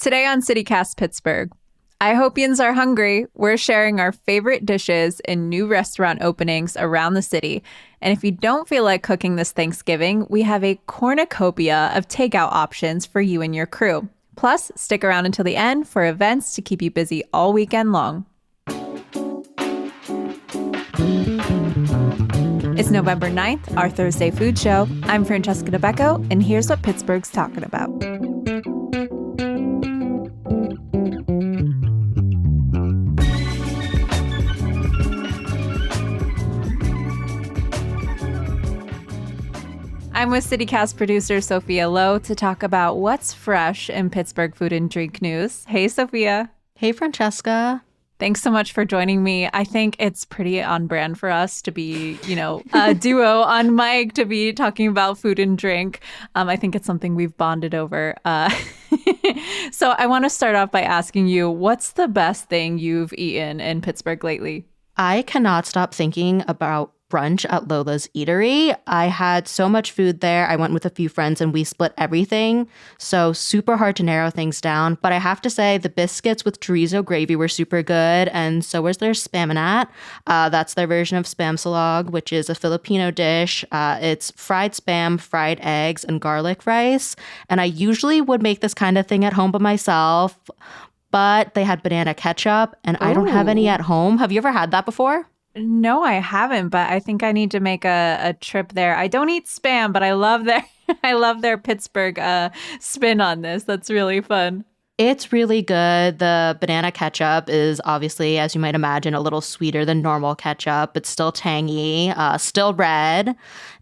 Today on CityCast Pittsburgh, IHOPians are hungry. We're sharing our favorite dishes and new restaurant openings around the city. And if you don't feel like cooking this Thanksgiving, we have a cornucopia of takeout options for you and your crew. Plus, stick around until the end for events to keep you busy all weekend long. It's November 9th, our Thursday food show. I'm Francesca Dabecco, and here's what Pittsburgh's talking about. I'm with CityCast producer Sophia Lo to talk about what's fresh in Pittsburgh food and drink news. Hey, Sophia. Hey, Francesca. Thanks so much for joining me. I think it's pretty on brand for us to be, a duo on mic to be talking about food and drink. I think it's something we've bonded over. So I want to start off by asking you, what's the best thing you've eaten in Pittsburgh lately? I cannot stop thinking about brunch at Lola's Eatery. I had so much food there. I went with a few friends and we split everything. So super hard to narrow things down. But I have to say the biscuits with chorizo gravy were super good. And so was their spaminat. That's their version of spam salog, which is a Filipino dish. It's fried spam, fried eggs, and garlic rice. And I usually would make this kind of thing at home by myself. But they had banana ketchup and I don't have any at home. Have you ever had that before? No, I haven't, but I think I need to make a trip there. I don't eat spam, but I love their Pittsburgh spin on this. That's really fun. It's really good. The banana ketchup is obviously, as you might imagine, a little sweeter than normal ketchup. It's still tangy, still red.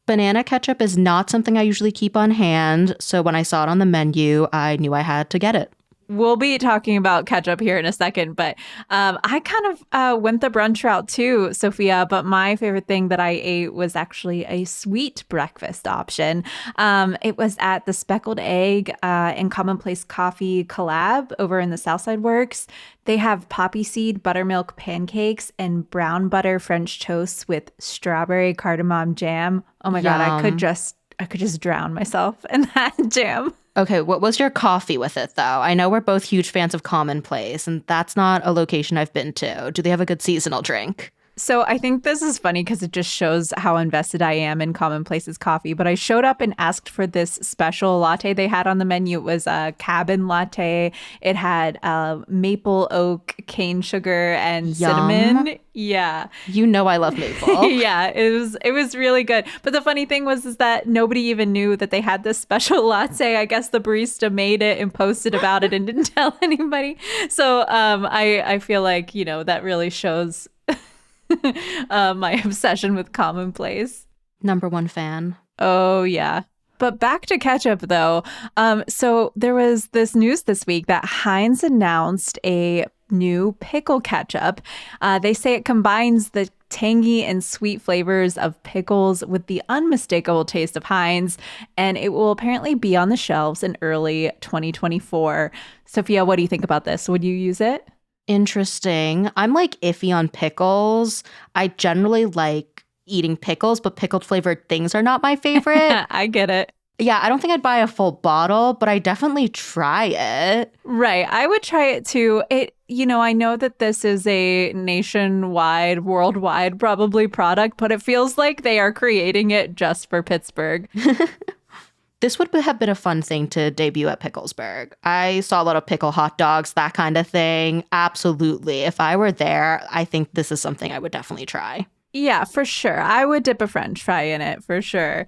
Banana ketchup is not something I usually keep on hand, so when I saw it on the menu, I knew I had to get it. We'll be talking about ketchup here in a second, but I kind of went the brunch route too, Sophia, but my favorite thing that I ate was actually a sweet breakfast option. It was at the Speckled Egg and Commonplace Coffee collab over in the Southside Works. They have poppy seed buttermilk pancakes and brown butter French toasts with strawberry cardamom jam. Oh my God, I could just drown myself in that jam. Okay, what was your coffee with it, though? I know we're both huge fans of Commonplace, and that's not a location I've been to. Do they have a good seasonal drink? So I think this is funny because it just shows how invested I am in Commonplace's coffee. But I showed up and asked for this special latte they had on the menu. It was a cabin latte. It had maple oak, cane sugar, and cinnamon. Yeah. You know I love maple. Yeah, it was really good. But the funny thing was that nobody even knew that they had this special latte. I guess the barista made it and posted about it and didn't tell anybody. So I feel like, that really shows my obsession with Commonplace. Number one fan. Oh, yeah. But back to ketchup, though. So there was this news this week that Heinz announced a new pickle ketchup. They say it combines the tangy and sweet flavors of pickles with the unmistakable taste of Heinz, and it will apparently be on the shelves in early 2024. Sophia, what do you think about this? Would you use it? Interesting. I'm iffy on pickles. I generally like eating pickles, but pickled flavored things are not my favorite. I get it. Yeah, I don't think I'd buy a full bottle, but I definitely try it. Right. I would try it too. I know that this is a nationwide, worldwide probably product, but it feels like they are creating it just for Pittsburgh. This would have been a fun thing to debut at Picklesburgh. I saw a lot of pickle hot dogs, that kind of thing. Absolutely. If I were there, I think this is something I would definitely try. Yeah, for sure. I would dip a French fry in it, for sure.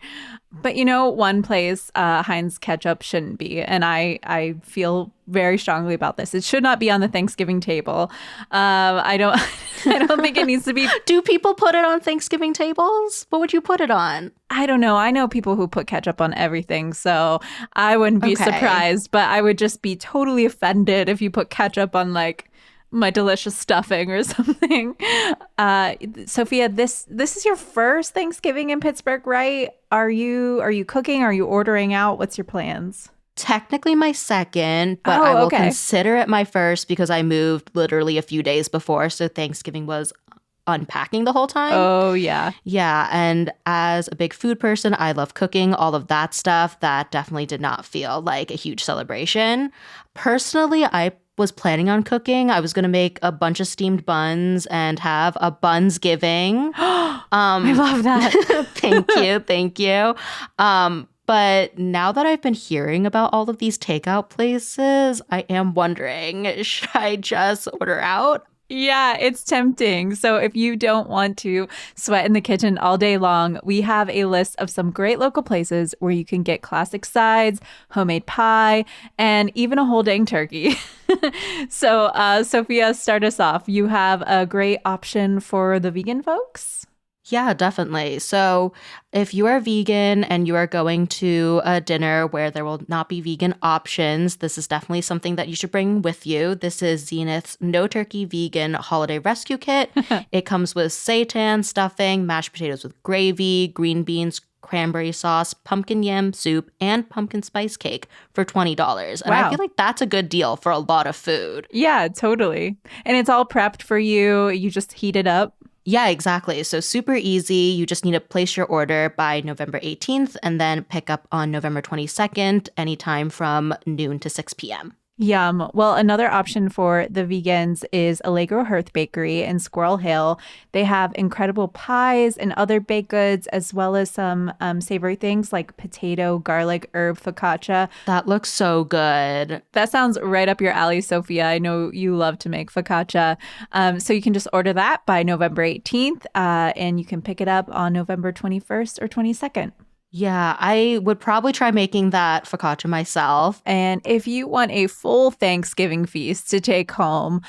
But one place Heinz ketchup shouldn't be, and I feel very strongly about this. It should not be on the Thanksgiving table. I don't think it needs to be. Do people put it on Thanksgiving tables? What would you put it on? I don't know. I know people who put ketchup on everything, so I wouldn't be surprised. But I would just be totally offended if you put ketchup on my delicious stuffing or something. Sophia, this is your first Thanksgiving in Pittsburgh, right? Are you cooking? Are you ordering out? What's your plans? Technically my second, but I will consider it my first because I moved literally a few days before. So Thanksgiving was unpacking the whole time. Oh, yeah. Yeah, and as a big food person, I love cooking, all of that stuff. That definitely did not feel like a huge celebration. Personally, I was planning on cooking. I was going to make a bunch of steamed buns and have a Bunsgiving. I love that. Thank you. But now that I've been hearing about all of these takeout places, I am wondering, should I just order out? Yeah, it's tempting. So if you don't want to sweat in the kitchen all day long, we have a list of some great local places where you can get classic sides, homemade pie, and even a whole dang turkey. So, Sophia, start us off. You have a great option for the vegan folks? Yeah, definitely. So, if you are vegan and you are going to a dinner where there will not be vegan options, this is definitely something that you should bring with you. This is Zenith's No Turkey Vegan Holiday Rescue Kit. It comes with seitan, stuffing, mashed potatoes with gravy, green beans, cranberry sauce, pumpkin yam soup, and pumpkin spice cake for $20. And I Wow. feel like that's a good deal for a lot of food. Yeah, totally. And it's all prepped for you. You just heat it up. Yeah, exactly. So super easy. You just need to place your order by November 18th and then pick up on November 22nd, anytime from noon to 6 p.m. Yum. Well, another option for the vegans is Allegro Hearth Bakery in Squirrel Hill. They have incredible pies and other baked goods, as well as some savory things like potato, garlic, herb focaccia. That looks so good. That sounds right up your alley, Sophia. I know you love to make focaccia. So you can just order that by November 18th, and you can pick it up on November 21st or 22nd. Yeah, I would probably try making that focaccia myself. And if you want a full Thanksgiving feast to take home,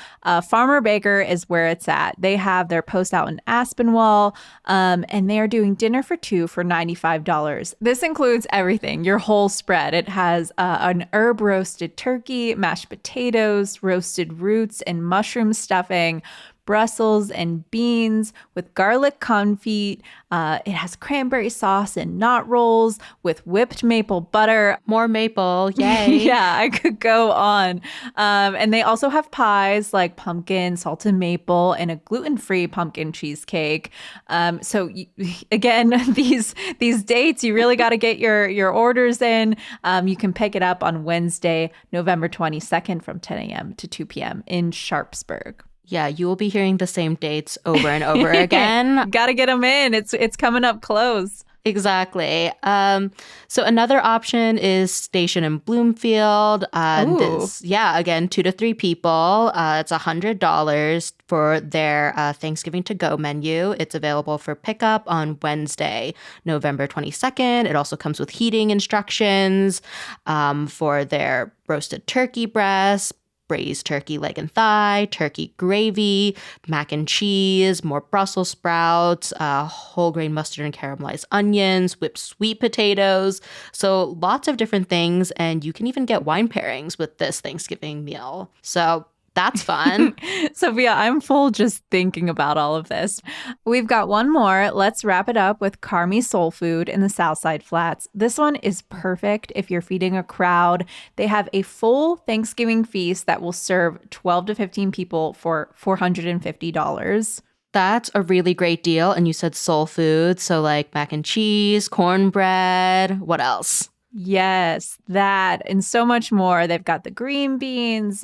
Farmer Baker is where it's at. They have their post out in Aspinwall, and they are doing dinner for two for $95. This includes everything, your whole spread. It has an herb roasted turkey, mashed potatoes, roasted roots, and mushroom stuffing, Brussels and beans with garlic confit. It has cranberry sauce and knot rolls with whipped maple butter. More maple, yay. Yeah, I could go on. And they also have pies like pumpkin, salted maple, and a gluten-free pumpkin cheesecake. Again, these dates, you really got to get your orders in. You can pick it up on Wednesday, November 22nd from 10 a.m. to 2 p.m. in Sharpsburg. Yeah, you will be hearing the same dates over and over again. Got to get them in. It's coming up close. Exactly. So another option is Station in Bloomfield. Ooh. Again, 2 to 3 people. It's $100 for their Thanksgiving to go menu. It's available for pickup on Wednesday, November 22nd. It also comes with heating instructions for their roasted turkey breast, braised turkey leg and thigh, turkey gravy, mac and cheese, more Brussels sprouts, whole grain mustard and caramelized onions, whipped sweet potatoes. So lots of different things. And you can even get wine pairings with this Thanksgiving meal. So that's fun. Sophia, I'm full just thinking about all of this. We've got one more. Let's wrap it up with Carmi Soul Food in the Southside Flats. This one is perfect if you're feeding a crowd. They have a full Thanksgiving feast that will serve 12 to 15 people for $450. That's a really great deal. And you said soul food. So like mac and cheese, cornbread, what else? Yes, that and so much more. They've got the green beans,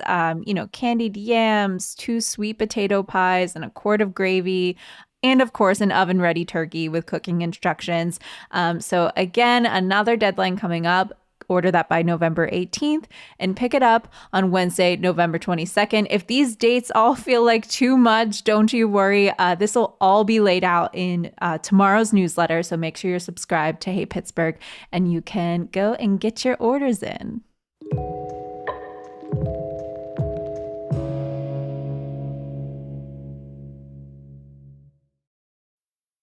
candied yams, 2 sweet potato pies, and a quart of gravy. And of course, an oven ready turkey with cooking instructions. So, again, another deadline coming up. Order that by November 18th and pick it up on Wednesday, November 22nd. If these dates all feel like too much, don't you worry. This will all be laid out in tomorrow's newsletter. So make sure you're subscribed to Hey Pittsburgh and you can go and get your orders in.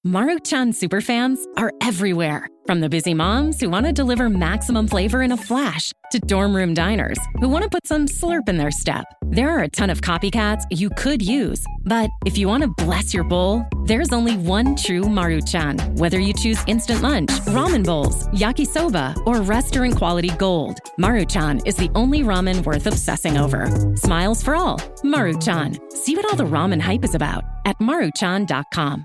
Maruchan superfans are everywhere. From the busy moms who want to deliver maximum flavor in a flash to dorm room diners who want to put some slurp in their step. There are a ton of copycats you could use. But if you want to bless your bowl, there's only one true Maruchan. Whether you choose instant lunch, ramen bowls, yakisoba, or restaurant quality gold, Maruchan is the only ramen worth obsessing over. Smiles for all. Maruchan. See what all the ramen hype is about at maruchan.com.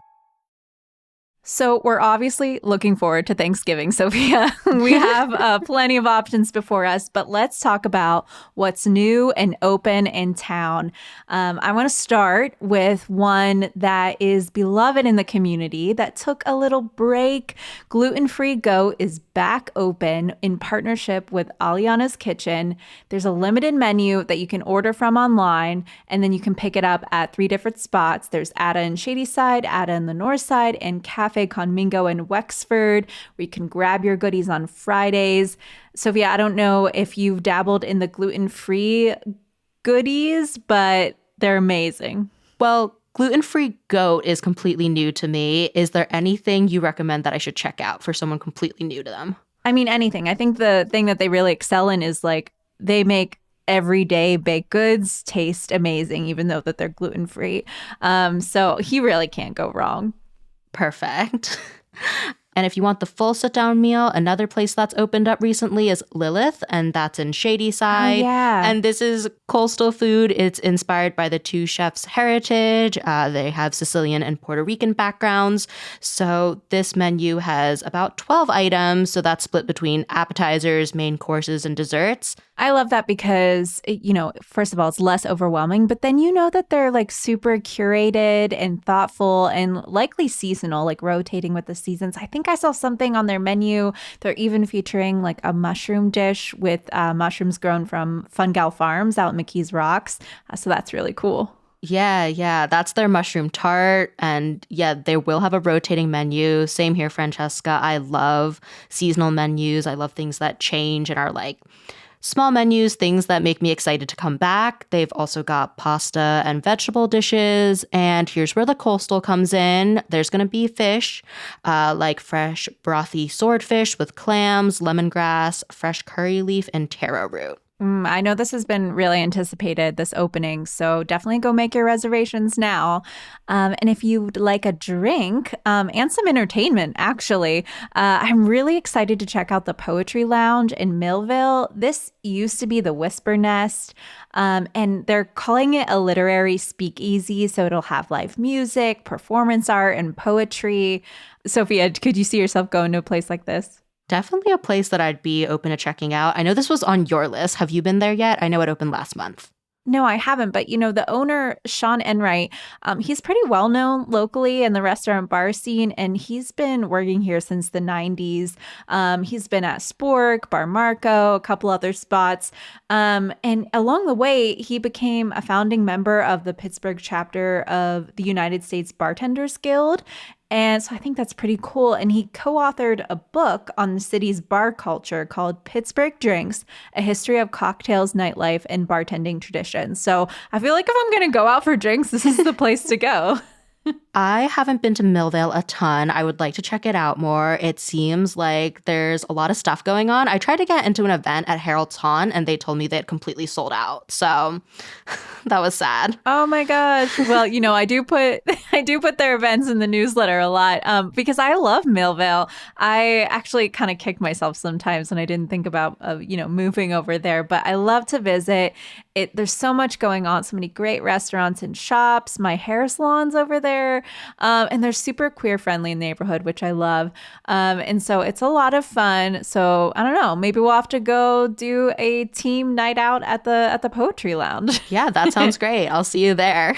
So we're obviously looking forward to Thanksgiving, Sophia. We have plenty of options before us, but let's talk about what's new and open in town. I want to start with one that is beloved in the community that took a little break. Gluten-Free Goat is back open in partnership with Aliana's Kitchen. There's a limited menu that you can order from online, and then you can pick it up at 3 different spots. There's Ada in Shadyside, Ada in the North Side, and Cafe Conmingo in Wexford, where you can grab your goodies on Fridays. Sophia, I don't know if you've dabbled in the gluten-free goodies, but they're amazing. Well, gluten-free goat is completely new to me. Is there anything you recommend that I should check out for someone completely new to them? I mean, anything. I think the thing that they really excel in is like they make everyday baked goods taste amazing, even though that they're gluten-free. So he really can't go wrong. Perfect. And if you want the full sit-down meal, another place that's opened up recently is Lilith, and that's in Shadyside. Oh, yeah. And this is coastal food. It's inspired by the two chefs' heritage. They have Sicilian and Puerto Rican backgrounds. So this menu has about 12 items. So that's split between appetizers, main courses, and desserts. I love that because, you know, first of all, it's less overwhelming, but then you know that they're like super curated and thoughtful and likely seasonal, like rotating with the seasons. I think I saw something on their menu. They're even featuring like a mushroom dish with mushrooms grown from Fungal Farms out in McKees Rocks. So that's really cool. Yeah. That's their mushroom tart. And yeah, they will have a rotating menu. Same here, Francesca. I love seasonal menus. I love things that change and are like small menus, things that make me excited to come back. They've also got pasta and vegetable dishes. And here's where the coastal comes in. There's going to be fish, like fresh brothy swordfish with clams, lemongrass, fresh curry leaf, and taro root. I know this has been really anticipated, this opening, so definitely go make your reservations now. And if you'd like a drink and some entertainment, actually, I'm really excited to check out the Poetry Lounge in Millville. This used to be the Whisper Nest, and they're calling it a literary speakeasy, so it'll have live music, performance art, and poetry. Sophia, could you see yourself going to a place like this? Definitely a place that I'd be open to checking out. I know this was on your list. Have you been there yet? I know it opened last month. No, I haven't. But, you know, the owner, Sean Enright, he's pretty well known locally in the restaurant bar scene. And he's been working here since the 90s. He's been at Spork, Bar Marco, a couple other spots. And along the way, he became a founding member of the Pittsburgh chapter of the United States Bartenders Guild. And so I think that's pretty cool. And he co-authored a book on the city's bar culture called Pittsburgh Drinks, A History of Cocktails, Nightlife, and Bartending Traditions. So I feel like if I'm going to go out for drinks, this is the place to go. I haven't been to Millville a ton. I would like to check it out more. It seems like there's a lot of stuff going on. I tried to get into an event at Harold's Haunt and they told me they had completely sold out. So that was sad. Oh my gosh. Well, you know, I do put their events in the newsletter a lot because I love Millville. I actually kind of kick myself sometimes when I didn't think about moving over there, but I love to visit. There's so much going on, so many great restaurants and shops. My hair salon's over there. And they're super queer friendly neighborhood, which I love. And so it's a lot of fun. So I don't know, maybe we'll have to go do a team night out at the Poetry Lounge. Yeah, that sounds great. I'll see you there.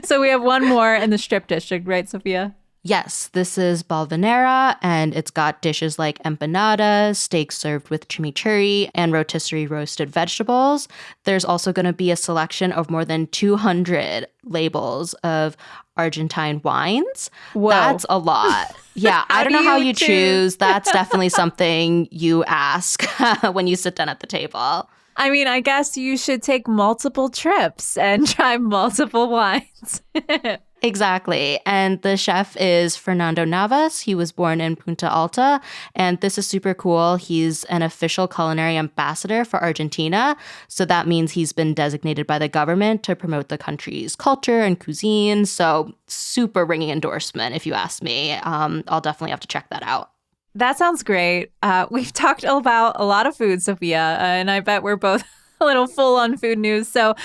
So we have one more in the Strip District, right, Sophia? Yes, this is Balvanera, and it's got dishes like empanadas, steaks served with chimichurri, and rotisserie roasted vegetables. There's also going to be a selection of more than 200 labels of Argentine wines. Whoa. That's a lot. Yeah, I don't know how you choose. That's definitely something you ask when you sit down at the table. I mean, I guess you should take multiple trips and try multiple wines. Exactly. And the chef is Fernando Navas. He was born in Punta Alta. And this is super cool. He's an official culinary ambassador for Argentina. So that means he's been designated by the government to promote the country's culture and cuisine. So super ringing endorsement, if you ask me. I'll definitely have to check that out. That sounds great. We've talked about a lot of food, Sophia, and I bet we're both a little full on food news. So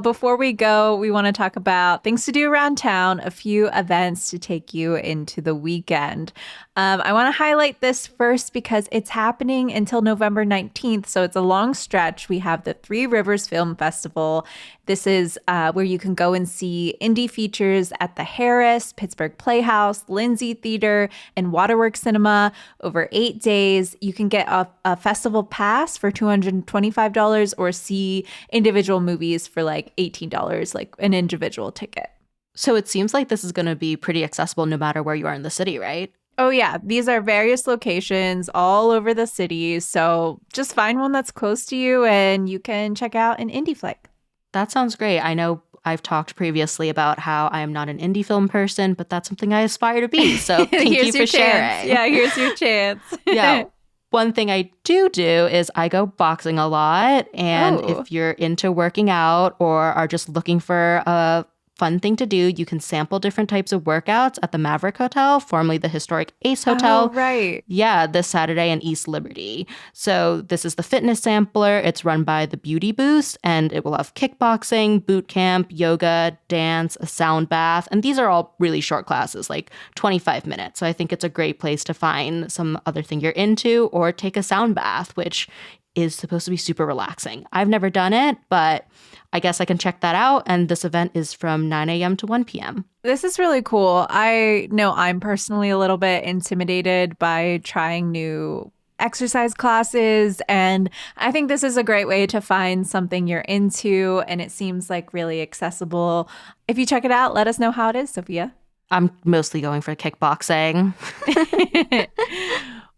before we go, we want to talk about things to do around town, a few events to take you into the weekend. I want to highlight this first because it's happening until November 19th. So it's a long stretch. We have the Three Rivers Film Festival. This is where you can go and see indie features at the Harris, Pittsburgh Playhouse, Lindsay Theater, and Waterworks Cinema over 8 days. You can get a festival pass for $225 or see individual movies for like $18, like an individual ticket. So it seems like this is going to be pretty accessible no matter where you are in the city, right? Oh, yeah. These are various locations all over the city. So just find one that's close to you and you can check out an indie flick. That sounds great. I know I've talked previously about how I am not an indie film person, but that's something I aspire to be. So thank you for sharing. Yeah, here's your chance. Yeah. One thing I do is I go boxing a lot. And if you're into working out or are just looking for a fun thing to do, you can sample different types of workouts at the Maverick Hotel, formerly the historic Ace Hotel. Oh, right. Yeah, this Saturday in East Liberty. So this is the fitness sampler. It's run by the Beauty Boost, and it will have kickboxing, boot camp, yoga, dance, a sound bath. And these are all really short classes, like 25 minutes. So I think it's a great place to find some other thing you're into or take a sound bath, which is supposed to be super relaxing. I've never done it, but I guess I can check that out. And this event is from 9 a.m. to 1 p.m. This is really cool. I know I'm personally a little bit intimidated by trying new exercise classes. And I think this is a great way to find something you're into. And it seems like really accessible. If you check it out, let us know how it is, Sophia. I'm mostly going for kickboxing.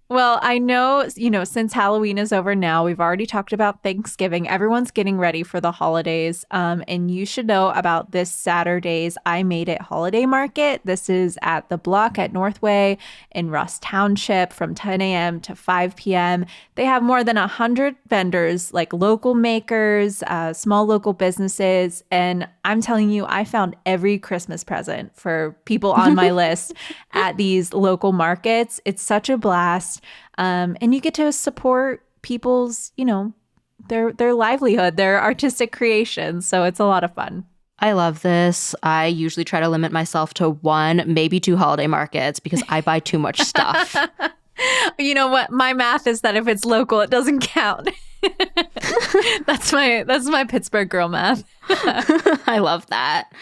Well, I know, since Halloween is over now, we've already talked about Thanksgiving. Everyone's getting ready for the holidays. And you should know about this Saturday's I Made It Holiday Market. This is at the Block at Northway in Russ Township from 10 a.m. to 5 p.m. They have more than 100 vendors, like local makers, small local businesses. And I'm telling you, I found every Christmas present for people on my list at these local markets. It's such a blast. And you get to support people's, their livelihood, their artistic creations. So it's a lot of fun. I love this. I usually try to limit myself to 1, maybe 2 holiday markets because I buy too much stuff. You know what? My math is that if it's local, it doesn't count. That's my Pittsburgh girl math. I love that.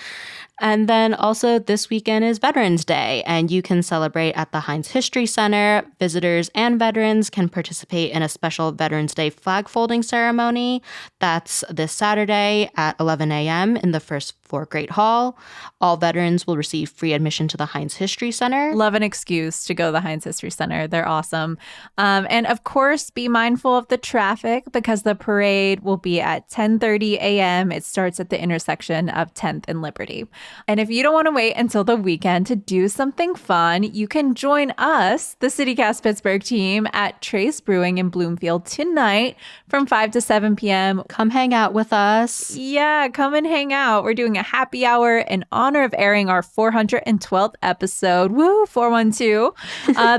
And then also this weekend is Veterans Day, and you can celebrate at the Heinz History Center. Visitors and veterans can participate in a special Veterans Day flag folding ceremony. That's this Saturday at 11 a.m. in the first floor Great Hall. All veterans will receive free admission to the Heinz History Center. Love an excuse to go to the Heinz History Center. They're awesome. And of course, be mindful of the traffic because the parade will be at 10:30 a.m. It starts at the intersection of 10th and Liberty. And if you don't want to wait until the weekend to do something fun, you can join us, the CityCast Pittsburgh team, at Trace Brewing in Bloomfield tonight from 5 to 7 p.m. Come hang out with us. Yeah, come and hang out. We're doing a happy hour in honor of airing our 412th episode. Woo, 412.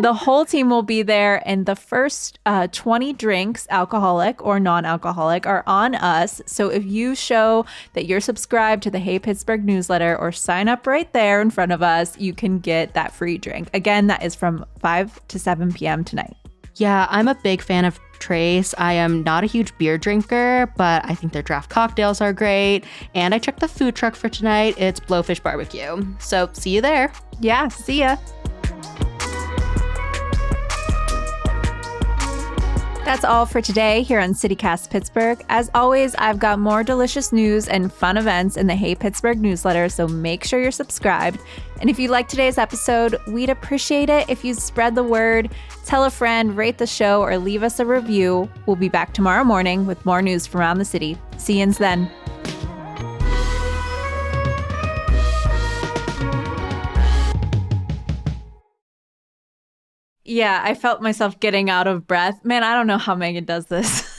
The whole team will be there, and the first 20 drinks, alcoholic or non-alcoholic, are on us. So if you show that you're subscribed to the Hey Pittsburgh newsletter or sign up right there in front of us, you can get that free drink. Again, that is from 5 to 7 p.m. tonight. Yeah, I'm a big fan of Trace. I am not a huge beer drinker, but I think their draft cocktails are great. And I checked the food truck for tonight. It's Blowfish Barbecue. So see you there. Yeah, see ya. That's all for today here on CityCast Pittsburgh. As always, I've got more delicious news and fun events in the Hey Pittsburgh newsletter, so make sure you're subscribed. And if you liked today's episode, we'd appreciate it if you spread the word, tell a friend, rate the show, or leave us a review. We'll be back tomorrow morning with more news from around the city. See you then. Yeah, I felt myself getting out of breath. Man, I don't know how Megan does this.